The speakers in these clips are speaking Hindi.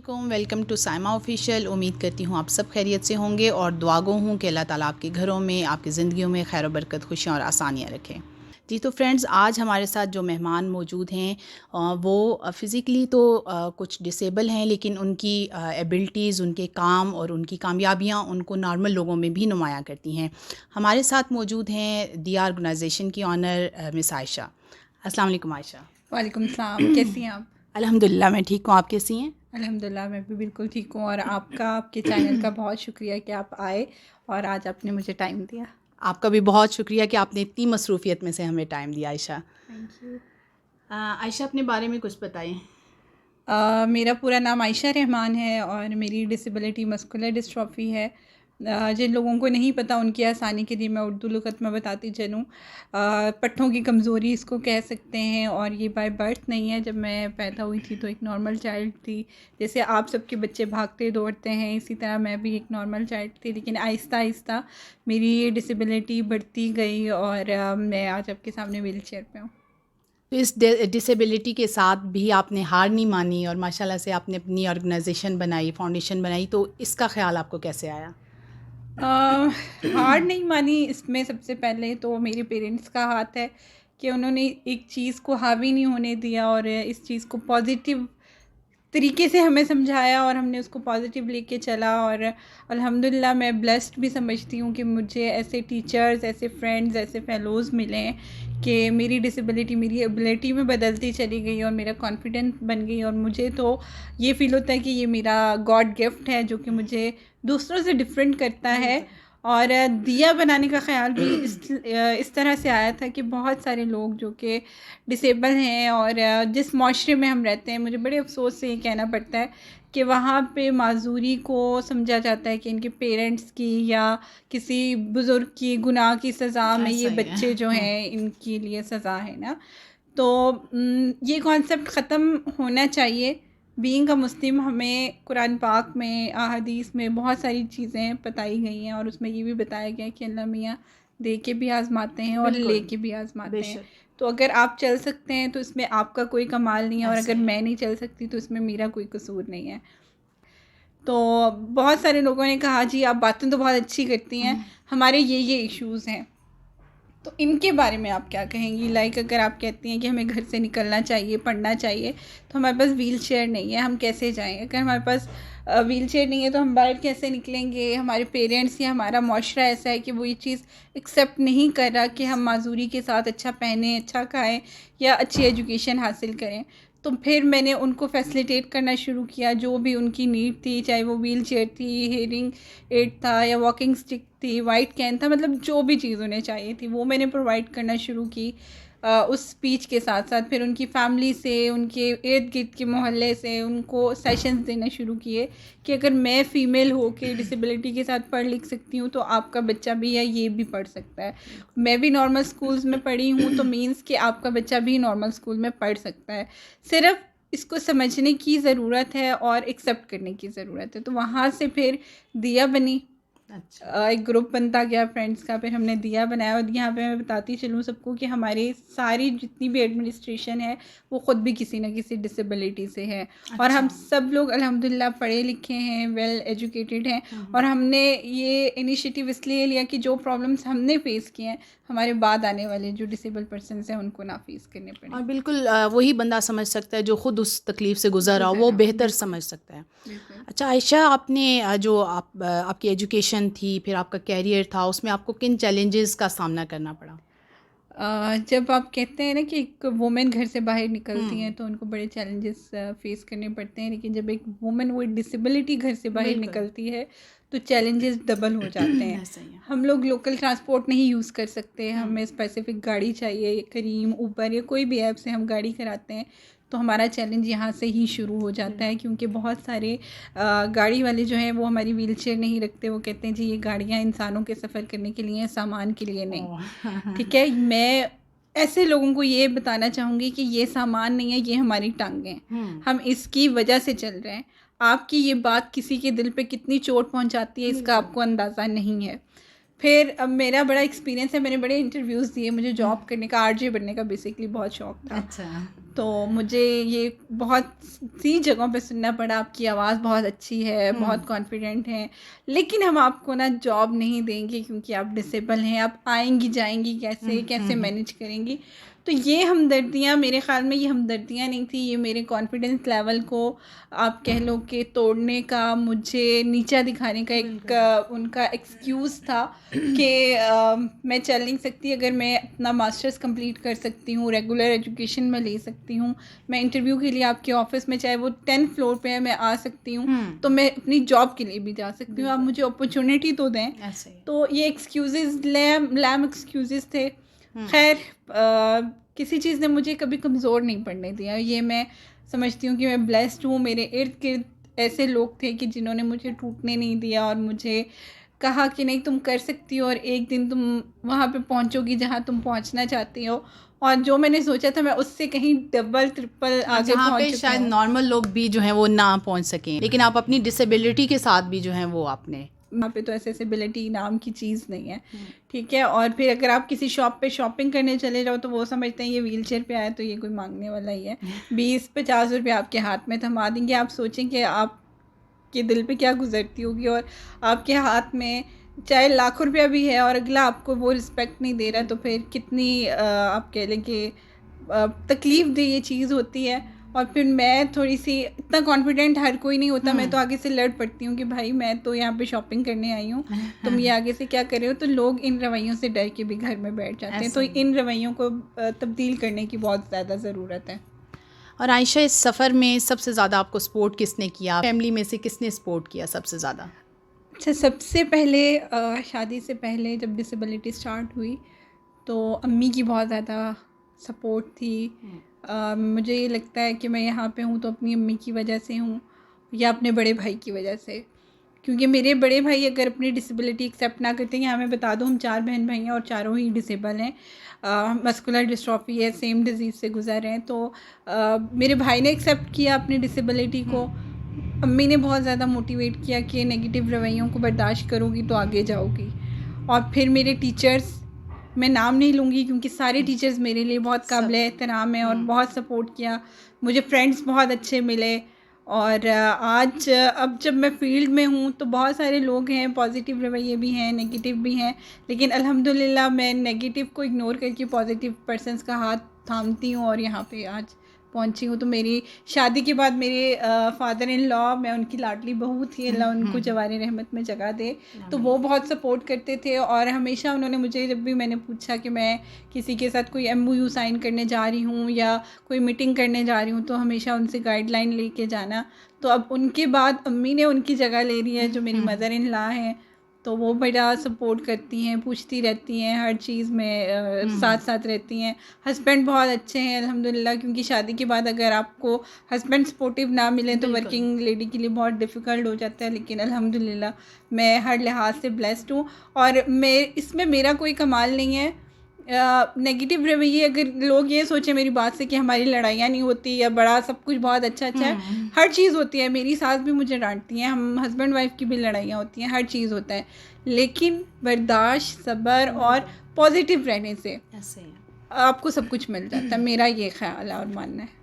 अस्सलामुअलैकुम, वेलकम टू साइमा ऑफिशियल। उम्मीद करती हूँ आप सब खैरियत से होंगे और दुआगो हूँ कि अल्लाह ताला आपके घरों में, आपकी ज़िंदगियों में खैर बरकत, खुशियाँ और आसानियाँ रखें। जी तो फ्रेंड्स, आज हमारे साथ जो मेहमान मौजूद हैं वो फ़िज़िकली तो कुछ डिसेबल हैं, लेकिन उनकी एबिलिटीज़, उनके काम और उनकी कामयाबियाँ उनको नॉर्मल लोगों में भी नुमायाँ करती हैं। हमारे साथ मौजूद हैं दिया ऑर्गेनाइजेशन की ऑनर मिस आयशा। अस्सलाम वालेकुम आयशा। वालेकुम सलाम। कैसी हैं आप? अल्हम्दुलिल्लाह मैं ठीक हूँ, आप कैसी हैं? अल्हम्दुलिल्लाह मैं भी बिल्कुल ठीक हूँ और आपके चैनल का बहुत शुक्रिया कि आप आए और आज आपने मुझे टाइम दिया। आपका भी बहुत शुक्रिया कि आपने इतनी मसरूफ़ियत में से हमें टाइम दिया आयशा। Thank you. आयशा, अपने बारे में कुछ बताएं। मेरा पूरा नाम आयशा रहमान है और मेरी डिसेबिलिटी मस्कुलर डिस्ट्रॉफी है। जिन लोगों को नहीं पता उनकी आसानी के लिए मैं उर्दू लुग़त में बताती चलूँ। पट्ठों की कमज़ोरी इसको कह सकते हैं और ये बाय बर्थ नहीं है। जब मैं पैदा हुई थी तो एक नॉर्मल चाइल्ड थी। जैसे आप सबके बच्चे भागते दौड़ते हैं, इसी तरह मैं भी एक नॉर्मल चाइल्ड थी, लेकिन आहिस्ता आहिस्ता मेरी ये डिसेबिलिटी बढ़ती गई और मैं आज आपके सामने व्हील चेयर पर हूँ। तो इस डिसेबिलिटी के साथ भी आपने हार नहीं मानी और माशाल्लाह से आपने अपनी ऑर्गेनाइजेशन बनाई, फाउंडेशन बनाई, तो इसका ख़्याल आपको कैसे आया? हार नहीं मानी, इसमें सबसे पहले तो मेरे पेरेंट्स का हाथ है कि उन्होंने एक चीज़ को हावी नहीं होने दिया और इस चीज़ को पॉजिटिव तरीके से हमें समझाया और हमने उसको पॉजिटिव लेके चला। और अल्हम्दुलिल्लाह मैं ब्लेस्ड भी समझती हूँ कि मुझे ऐसे टीचर्स, ऐसे फ्रेंड्स, ऐसे फेलोज़ मिले हैं कि मेरी डिसेबिलिटी मेरी एबिलिटी में बदलती चली गई और मेरा कॉन्फिडेंस बन गई। और मुझे तो ये फ़ील होता है कि ये मेरा गॉड गिफ्ट है जो कि मुझे दूसरों से डिफरेंट करता है। और दिया बनाने का ख़्याल भी इस तरह से आया था कि बहुत सारे लोग जो कि डिसेबल हैं और जिस माशरे में हम रहते हैं, मुझे बड़े अफसोस से ये कहना पड़ता है कि वहाँ पे माजूरी को समझा जाता है कि इनके पेरेंट्स की या किसी बुज़ुर्ग की गुनाह की सज़ा में ये ऐसा ही है। बच्चे जो हैं इनके लिए सज़ा है ना। तो ये कॉन्सेप्ट ख़त्म होना चाहिए। बीइंग अ मुस्लिम हमें कुरान पाक में, अहादीस में बहुत सारी चीज़ें बताई गई हैं और उसमें ये भी बताया गया है कि अल्लाह मियाँ दे के भी आज़माते हैं और ले बिल्कुल, के भी आज़माते हैं। बेशक, तो अगर आप चल सकते हैं तो इसमें आपका कोई कमाल नहीं है और ऐसा अगर ही है। मैं नहीं चल सकती तो इसमें मेरा कोई कसूर नहीं है। तो बहुत सारे लोगों ने कहा जी आप बातें तो बहुत अच्छी करती हैं, हमारे ये इश्यूज़ हैं। तो इनके बारे में आप क्या कहेंगी? लाइक अगर आप कहती हैं कि हमें घर से निकलना चाहिए, पढ़ना चाहिए, तो हमारे पास व्हील चेयर नहीं है, हम कैसे जाएँ? अगर हमारे पास व्हील चेयर नहीं है तो हम बाहर कैसे निकलेंगे? हमारे पेरेंट्स या हमारा माशरा ऐसा है कि वो ये चीज़ एक्सेप्ट नहीं कर रहा कि हम माजूरी के साथ अच्छा पहने, अच्छा खाएँ या अच्छी एजुकेशन हासिल करें। तो फिर मैंने उनको फैसिलिटेट करना शुरू किया, जो भी उनकी नीड थी, चाहे वो व्हील चेयर थी, हियरिंग एड था या वॉकिंग स्टिक थी, वाइट कैन था, मतलब जो भी चीज़ उन्हें चाहिए थी वो मैंने प्रोवाइड करना शुरू की। उस स्पीच के साथ साथ फिर उनकी फैमिली से, उनके इर्द गिर्द के मोहल्ले से उनको सेशंस देना शुरू किए कि अगर मैं फ़ीमेल हो के डिसेबिलिटी के साथ पढ़ लिख सकती हूँ तो आपका बच्चा भी या ये भी पढ़ सकता है। मैं भी नॉर्मल स्कूल्स में पढ़ी हूँ तो मीन्स कि आपका बच्चा भी नॉर्मल स्कूल में पढ़ सकता है। सिर्फ़ इसको समझने की ज़रूरत है और एक्सेप्ट करने की ज़रूरत है। तो वहाँ से फिर दिया बनी। अच्छा, एक ग्रुप बनता गया फ्रेंड्स का, फिर हमने दिया बनाया। और यहाँ पे मैं बताती चलूँ सबको कि हमारी सारी जितनी भी एडमिनिस्ट्रेशन है वो ख़ुद भी किसी न किसी डिसेबिलिटी से है और हम अच्छा। सब लोग अल्हम्दुलिल्लाह पढ़े लिखे हैं, वेल एजुकेटेड हैं। और हमने ये इनिशिएटिव इसलिए लिया कि जो प्रॉब्लम्स हमने फेस किए हैं हमारे बाद आने वाले जो डिसेबल पर्सनस हैं उनको ना फेस करने पड़े। और बिल्कुल वही बंदा समझ सकता है जो ख़ुद उस तकलीफ़ से गुज़र रहा हो, वो गुजरा बेहतर बिल्कुल समझ सकता है। बिल्कुल। अच्छा आयशा, आपने जो आपकी एजुकेशन थी, फिर आपका करियर था, उसमें आपको किन चैलेंजेस का सामना करना पड़ा? जब आप कहते हैं ना कि एक वुमेन घर से बाहर निकलती हैं हुँ, तो उनको बड़े चैलेंजेस फेस करने पड़ते हैं, लेकिन जब एक वुमेन विद डिसेबिलिटी घर से बाहर बिल्कुल। निकलती है तो चैलेंजेस डबल हो जाते हैं। ऐसा ही है। हम लोग लोकल ट्रांसपोर्ट नहीं यूज़ कर सकते, हुँ, हमें स्पेसिफिक गाड़ी चाहिए, करीम, ऊबर या कोई भी ऐप से हम गाड़ी कराते हैं। तो हमारा चैलेंज यहाँ से ही शुरू हो जाता है क्योंकि बहुत सारे गाड़ी वाले जो हैं वो हमारी व्हील चेयर नहीं रखते। वो कहते हैं जी ये गाड़ियाँ इंसानों के सफ़र करने के लिए हैं, सामान के लिए नहीं। ओह! ठीक है, मैं ऐसे लोगों को ये बताना चाहूँगी कि ये सामान नहीं है, ये हमारी टांगें, हुँ, हम इसकी वजह से चल रहे हैं। आपकी ये बात किसी के दिल पे कितनी चोट पहुँचाती है इसका बिल्कुल। आपको अंदाज़ा नहीं है। फिर अब मेरा बड़ा एक्सपीरियंस है, मैंने बड़े इंटरव्यूज़ दिए, मुझे जॉब करने का, आरजे बनने का बेसिकली बहुत शौक था। अच्छा। तो मुझे ये बहुत सी जगहों पे सुनना पड़ा, आपकी आवाज़ बहुत अच्छी है, बहुत कॉन्फिडेंट हैं, लेकिन हम आपको ना जॉब नहीं देंगे क्योंकि आप डिसेबल हैं, आप आएंगी जाएंगी कैसे, कैसे मैनेज करेंगी। तो ये हमदर्दियाँ, मेरे ख़्याल में ये हमदर्दियाँ नहीं थी, ये मेरे कॉन्फिडेंस लेवल को आप कह लो कि तोड़ने का, मुझे नीचा दिखाने का एक उनका एक्सक्यूज़ था कि मैं चल नहीं सकती, अगर मैं अपना मास्टर्स कंप्लीट कर सकती हूँ, रेगुलर एजुकेशन में ले सकती हूँ, मैं इंटरव्यू के लिए आपके ऑफिस में, चाहे वो 10th फ्लोर पे है, मैं आ सकती हूँ, तो मैं अपनी जॉब के लिए भी जा सकती हूँ, आप मुझे अपॉर्चुनिटी तो दें। तो ये एक्सक्यूज़ेस लैम एक्सक्यूज़ेस थे। खैर किसी चीज़ ने मुझे कभी कमज़ोर नहीं पड़ने दिया, ये मैं समझती हूँ कि मैं ब्लेस्ड हूँ। मेरे इर्द गिर्द ऐसे लोग थे कि जिन्होंने मुझे टूटने नहीं दिया और मुझे कहा कि नहीं तुम कर सकती हो और एक दिन तुम वहाँ पे पहुँचोगी जहाँ तुम पहुँचना चाहती हो। और जो मैंने सोचा था मैं उससे कहीं डबल ट्रिपल आगे जहाँ पहुँच पे चुकी शायद हूँ। नॉर्मल लोग भी जो हैं वो ना पहुँच सकें, लेकिन आप अपनी डिसेबिलिटी के साथ भी जो हैं वो आपने वहाँ पे तो एसेसिबिलिटी नाम की चीज़ नहीं है, ठीक है। और फिर अगर आप किसी शॉप पे शॉपिंग करने चले जाओ तो वो समझते हैं ये व्हील चेयर पर आया तो ये कोई मांगने वाला ही है, 20-50 रुपये आपके हाथ में थमा देंगे। आप सोचें कि आपके दिल पे क्या गुजरती होगी, और आपके हाथ में चाहे लाखों रुपया भी है और अगला आपको वो रिस्पेक्ट नहीं दे रहा, तो फिर कितनी आप कह लें कि तकलीफ़ दे ये चीज़ होती है। और फिर मैं थोड़ी सी, इतना कॉन्फिडेंट हर कोई नहीं होता, मैं तो आगे से लड़ पड़ती हूँ कि भाई मैं तो यहाँ पे शॉपिंग करने आई हूँ, तुम ये आगे से क्या कर रहे हो। तो लोग इन रवैयों से डर के भी घर में बैठ जाते हैं, तो इन रवैयों को तब्दील करने की बहुत ज़्यादा ज़रूरत है। और आयशा, इस सफ़र में सबसे ज़्यादा आपको सपोर्ट किसने किया, फैमिली में से किसने सपोर्ट किया सबसे ज़्यादा? अच्छा, सबसे पहले शादी से पहले जब डिसेबिलिटी स्टार्ट हुई तो अम्मी की बहुत ज़्यादा सपोर्ट थी। मुझे ये लगता है कि मैं यहाँ पे हूँ तो अपनी अम्मी की वजह से हूँ या अपने बड़े भाई की वजह से, क्योंकि मेरे बड़े भाई अगर अपनी डिसेबिलिटी एक्सेप्ट ना करते हैं, हमें बता दो हम 4 बहन भाई हैं और चारों ही डिसेबल हैं, मस्कुलर डिस्ट्रॉफी है, सेम डिजीज़ से गुजर रहे हैं। तो मेरे भाई ने एक्सेप्ट किया अपनी डिसेबिलिटी को, अम्मी ने बहुत ज़्यादा मोटिवेट किया कि नेगेटिव रवैयों को बर्दाश्त करोगी तो आगे जाओगी। और फिर मेरे टीचर्स, मैं नाम नहीं लूँगी क्योंकि सारे टीचर्स मेरे लिए बहुत काबिल एहतराम हैं और बहुत सपोर्ट किया। मुझे फ्रेंड्स बहुत अच्छे मिले, और आज अब जब मैं फ़ील्ड में हूँ तो बहुत सारे लोग हैं, पॉजिटिव रवैये भी हैं, नेगेटिव भी हैं, लेकिन अल्हम्दुलिल्लाह मैं नेगेटिव को इग्नोर करके पॉजिटिव पर्सन्स का हाथ थामती हूँ और यहाँ पे आज पहुँची हूँ। तो मेरी शादी के बाद मेरे फादर इन लॉ, मैं उनकी लाडली बहू थी, अल्लाह उनको जवारे रहमत में जगह दे, तो वो बहुत सपोर्ट करते थे। और हमेशा उन्होंने मुझे, जब भी मैंने पूछा कि मैं किसी के साथ कोई MOU साइन करने जा रही हूँ या कोई मीटिंग करने जा रही हूँ, तो हमेशा उनसे गाइडलाइन लेके जाना। तो अब उनके बाद अम्मी ने उनकी जगह ले ली है, जो मेरी मदर इन लॉ हैं, तो वो बड़ा सपोर्ट करती हैं, पूछती रहती हैं, हर चीज़ में साथ साथ रहती हैं। हस्बैंड बहुत अच्छे हैं अल्हम्दुलिल्लाह, क्योंकि शादी के बाद अगर आपको हस्बैंड सपोर्टिव ना मिले तो वर्किंग लेडी के लिए बहुत डिफ़िकल्ट हो जाता है, लेकिन अल्हम्दुलिल्लाह मैं हर लिहाज से ब्लेस्ड हूँ। और मैं इसमें मेरा कोई कमाल नहीं है, नेगेटिव रवैये, अगर लोग ये सोचें मेरी बात से कि हमारी लड़ाइयाँ नहीं होती या बड़ा सब कुछ बहुत अच्छा है, हर चीज़ होती है। मेरी सास भी मुझे डांटती हैं, हम हस्बैंड वाइफ की भी लड़ाइयाँ होती हैं, हर चीज़ होता है, लेकिन बर्दाश्त, सब्र और पॉजिटिव रहने से आपको सब कुछ मिल जाता है, मेरा ये ख्याल है और मानना है।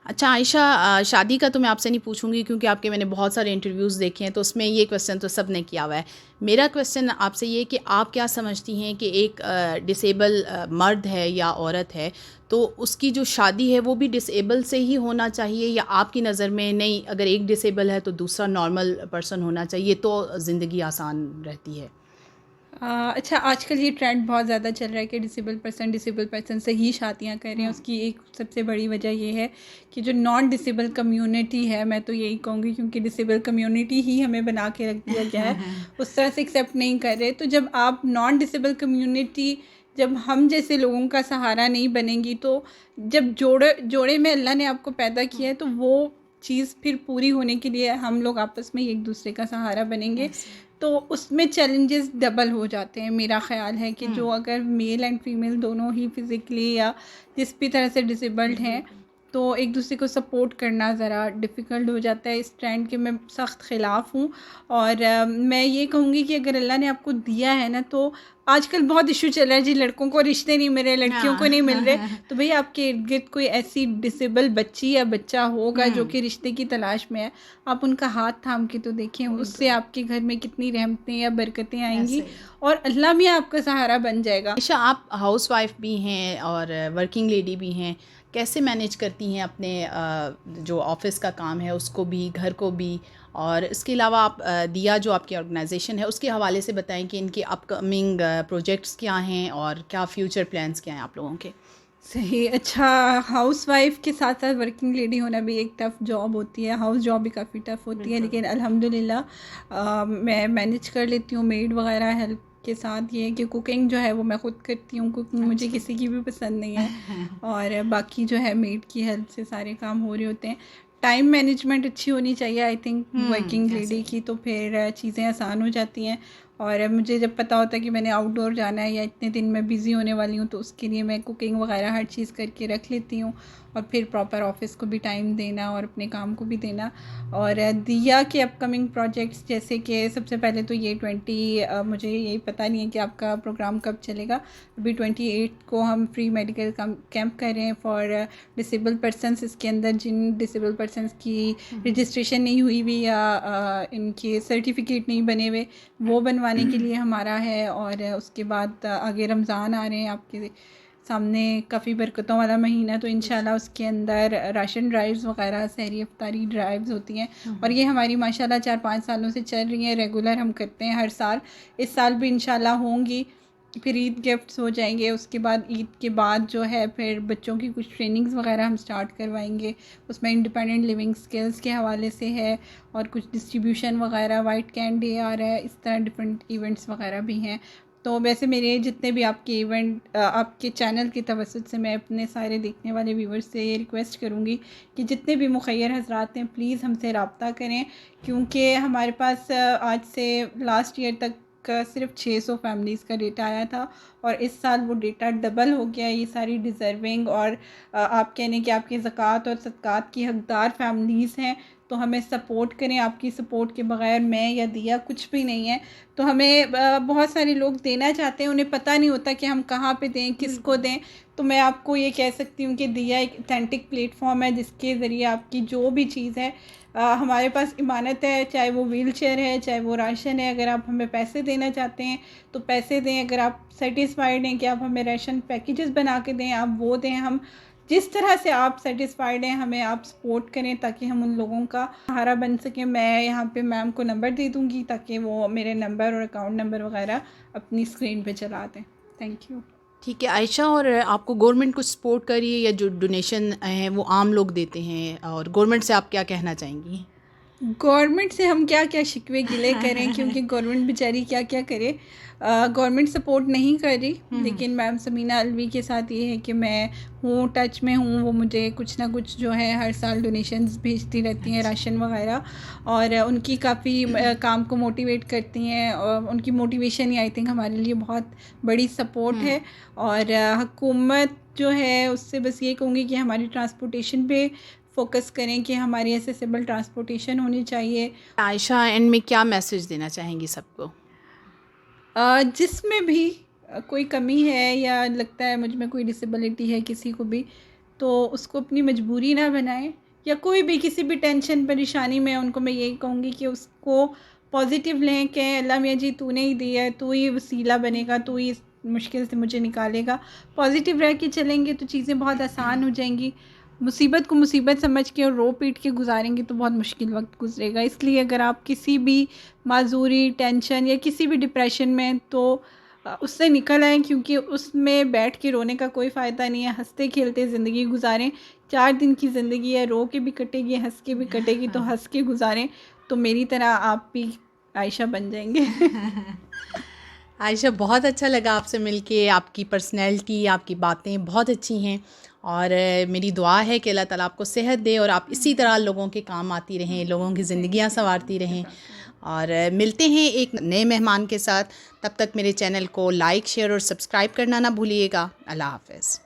अच्छा आयशा, शादी का तो मैं आपसे नहीं पूछूंगी क्योंकि आपके मैंने बहुत सारे इंटरव्यूज़ देखे हैं, तो उसमें ये क्वेश्चन तो सब ने किया हुआ है। मेरा क्वेश्चन आपसे ये कि आप क्या समझती हैं कि एक डिसेबल मर्द है या औरत है, तो उसकी जो शादी है वो भी डिसेबल से ही होना चाहिए, या आपकी नज़र में नहीं, अगर एक डिसेबल है तो दूसरा नॉर्मल पर्सन होना चाहिए तो ज़िंदगी आसान रहती है? अच्छा, आजकल ये ट्रेंड बहुत ज़्यादा चल रहा है कि डिसेबल पर्सन से ही शादियां कर रहे हैं। उसकी एक सबसे बड़ी वजह ये है कि जो नॉन डिसेबल कम्युनिटी है, मैं तो यही कहूँगी क्योंकि डिसेबल कम्युनिटी ही हमें बना के रख दिया गया है, उस तरह से एक्सेप्ट नहीं कर रहे। तो जब आप नॉन डिसेबल कम्युनिटी, जब हम जैसे लोगों का सहारा नहीं बनेंगी, तो जब जोड़े में अल्लाह ने आपको पैदा किया है, तो वो चीज़ फिर पूरी होने के लिए हम लोग आपस में एक दूसरे का सहारा बनेंगे, तो उसमें चैलेंजेस डबल हो जाते हैं। मेरा ख़्याल है कि जो अगर मेल एंड फीमेल दोनों ही फिज़िकली या जिस भी तरह से डिसेबल्ड हैं, तो एक दूसरे को सपोर्ट करना ज़रा डिफ़िकल्ट हो जाता है। इस ट्रेंड के मैं सख्त ख़िलाफ़ हूँ। और मैं ये कहूँगी कि अगर अल्लाह ने आपको दिया है ना, तो आजकल बहुत इशू चल रहा है जी, लड़कों को रिश्ते नहीं मिल रहे, लड़कियों को नहीं मिल रहे। तो भई आपके इर्द गिर्द कोई ऐसी डिसेबल बच्ची या बच्चा होगा जो कि रिश्ते की तलाश में है, आप उनका हाथ थाम के तो देखें, उससे आपके घर में कितनी रहमतें या बरकतें आएंगी और अल्लाह भी आपका सहारा बन जाएगा। आयशा, आप हाउस वाइफ भी हैं और वर्किंग लेडी भी हैं, कैसे मैनेज करती हैं अपने जो ऑफ़िस का काम है उसको भी, घर को भी? और इसके अलावा आप दिया जो आपकी ऑर्गेनाइजेशन है उसके हवाले से बताएं कि इनके अपकमिंग प्रोजेक्ट्स क्या हैं और क्या फ्यूचर प्लान्स क्या हैं आप लोगों के? सही, अच्छा, हाउसवाइफ के साथ साथ वर्किंग लेडी होना भी एक टफ़ जॉब होती है। हाउस जॉब भी काफ़ी टफ़ होती है, लेकिन अल्हम्दुलिल्लाह मैं मैनेज कर लेती हूँ मेड वगैरह हेल्प के साथ। ये है कि कुकिंग जो है वो मैं ख़ुद करती हूँ, कुकिंग मुझे किसी की भी पसंद नहीं है। और बाकी जो है मेड की हेल्प से सारे काम हो रहे होते हैं। टाइम मैनेजमेंट अच्छी होनी चाहिए आई थिंक वर्किंग लेडी की, तो फिर चीज़ें आसान हो जाती हैं। और मुझे जब पता होता है कि मैंने आउटडोर जाना है या इतने दिन में बिज़ी होने वाली हूँ, तो उसके लिए मैं कुकिंग वगैरह हर चीज़ करके रख लेती हूँ। और फिर प्रॉपर ऑफिस को भी टाइम देना और अपने काम को भी देना। और दिया के अपकमिंग प्रोजेक्ट्स, जैसे कि सबसे पहले तो ये मुझे यही पता नहीं है कि आपका प्रोग्राम कब चलेगा। अभी 28 को हम फ्री मेडिकल कैंप कर रहे हैं फॉर डिसेबल पर्सनस। इसके अंदर जिन डिसेबल पर्सनस की रजिस्ट्रेशन नहीं हुई हुई या इनके सर्टिफिकेट नहीं बने हुए, वो बनवाने के लिए हमारा है। और उसके बाद आगे रमज़ान आ रहे हैं आपके सामने, काफ़ी बरकतों वाला महीना, तो इंशाल्लाह उसके अंदर राशन ड्राइव्स वगैरह, सहरी इफ्तारी ड्राइव्स होती हैं। और ये हमारी माशाल्लाह 4-5 सालों से चल रही हैं, रेगुलर हम करते हैं हर साल। इस साल भी इंशाल्लाह होंगी। फिर ईद गिफ्ट्स हो जाएंगे, उसके बाद ईद के बाद जो है फिर बच्चों की कुछ ट्रेनिंग्स वगैरह हम स्टार्ट करवाएंगे। उसमें इंडिपेंडेंट लिविंग स्किल्स के हवाले से है, और कुछ डिस्ट्रीब्यूशन वगैरह, वाइट कैन डे आ रहा है, इस तरह डिफरेंट इवेंट्स वगैरह भी हैं। तो वैसे मेरे जितने भी आपके इवेंट आपके चैनल की तवज्जुह से, मैं अपने सारे देखने वाले व्यूवर्स से ये रिक्वेस्ट करूँगी कि जितने भी मुखय्यर हजरात हैं प्लीज़ हमसे रब्ता करें, क्योंकि हमारे पास आज से लास्ट ईयर तक का सिर्फ 600 फैमिलीज़ का डेटा आया था, और इस साल वो डेटा डबल हो गया। ये सारी डिज़र्विंग और आप कहने कि आपके ज़कात और सदक़ात की हकदार फैमिलीज़ हैं। तो हमें सपोर्ट करें, आपकी सपोर्ट के बगैर मैं या दिया कुछ भी नहीं है। तो हमें बहुत सारे लोग देना चाहते हैं, उन्हें पता नहीं होता कि हम कहाँ पे दें, किसको दें। तो मैं आपको ये कह सकती हूँ कि दिया एक ऑथेंटिक प्लेटफॉर्म है, जिसके ज़रिए आपकी जो भी चीज़ है, हमारे पास इमानत है, चाहे वो व्हील चेयर है, चाहे वो राशन है। अगर आप हमें पैसे देना चाहते हैं तो पैसे दें, अगर आप सेटिस्फाइड हैं कि आप हमें राशन पैकेजेस बना के दें, आप वो दें। हम जिस तरह से आप सेटिस्फाइड हैं, हमें आप सपोर्ट करें ताकि हम उन लोगों का सहारा बन सकें। मैं यहाँ पे मैम को नंबर दे दूँगी ताकि वो मेरे नंबर और अकाउंट नंबर वगैरह अपनी स्क्रीन पे चला दें। Thank you. ठीक है आयशा, और आपको गवर्नमेंट कुछ सपोर्ट कर रही है या जो डोनेशन हैं वो आम लोग देते हैं, और गवर्नमेंट से आप क्या कहना चाहेंगी? गवर्नमेंट से हम क्या क्या शिकवे गिले करें, क्योंकि गवर्नमेंट बेचारी क्या क्या करे। गवर्नमेंट सपोर्ट नहीं कर रही, लेकिन मैम समीना अलवी के साथ ये है कि मैं हूँ, टच में हूँ। वो मुझे कुछ ना कुछ जो है हर साल डोनेशंस भेजती रहती हैं, राशन वगैरह। और उनकी काफ़ी काम को मोटिवेट करती हैं, और उनकी मोटिवेशन ही आई थिंक हमारे लिए बहुत बड़ी सपोर्ट है। और हुकूमत जो है उससे बस ये कहूँगी कि हमारी ट्रांसपोर्टेशन पे फोकस करें, कि हमारी एसेसिबल ट्रांसपोर्टेशन होनी चाहिए। आयशा, एंड में क्या मैसेज देना चाहेंगी सबको? जिसमें भी कोई कमी है या लगता है मुझ में कोई डिसेबिलिटी है किसी को भी, तो उसको अपनी मजबूरी ना बनाएं, या कोई भी किसी भी टेंशन परेशानी में उनको मैं यही कहूँगी कि उसको पॉजिटिव लें, कि अल्लाह मियाँ जी तूने ही दिया है, तू ही वसीला बनेगा, तू ही इस मुश्किल से मुझे निकालेगा। पॉजिटिव रह के चलेंगे तो चीज़ें बहुत आसान हो जाएंगी। मुसीबत को मुसीबत समझ के और रो पीट के गुजारेंगे तो बहुत मुश्किल वक्त गुजरेगा। इसलिए अगर आप किसी भी माजूरी, टेंशन या किसी भी डिप्रेशन में, तो उससे निकल आएँ, क्योंकि उसमें बैठ के रोने का कोई फ़ायदा नहीं है। हंसते खेलते ज़िंदगी गुजारें। 4 दिन की ज़िंदगी है, रो के भी कटेगी, हंस के भी कटेगी, तो हंस के गुजारें। तो मेरी तरह आप भी आयशा बन जाएंगे। आयशा, बहुत अच्छा लगा आपसे मिलके। आपकी पर्सनैलिटी, आपकी बातें बहुत अच्छी हैं, और मेरी दुआ है कि अल्लाह ताला आपको सेहत दे और आप इसी तरह लोगों के काम आती रहें, लोगों की ज़िंदगियां संवारती रहें। और मिलते हैं एक नए मेहमान के साथ। तब तक मेरे चैनल को लाइक, शेयर और सब्सक्राइब करना ना भूलिएगा। अल्लाह हाफ़िज़।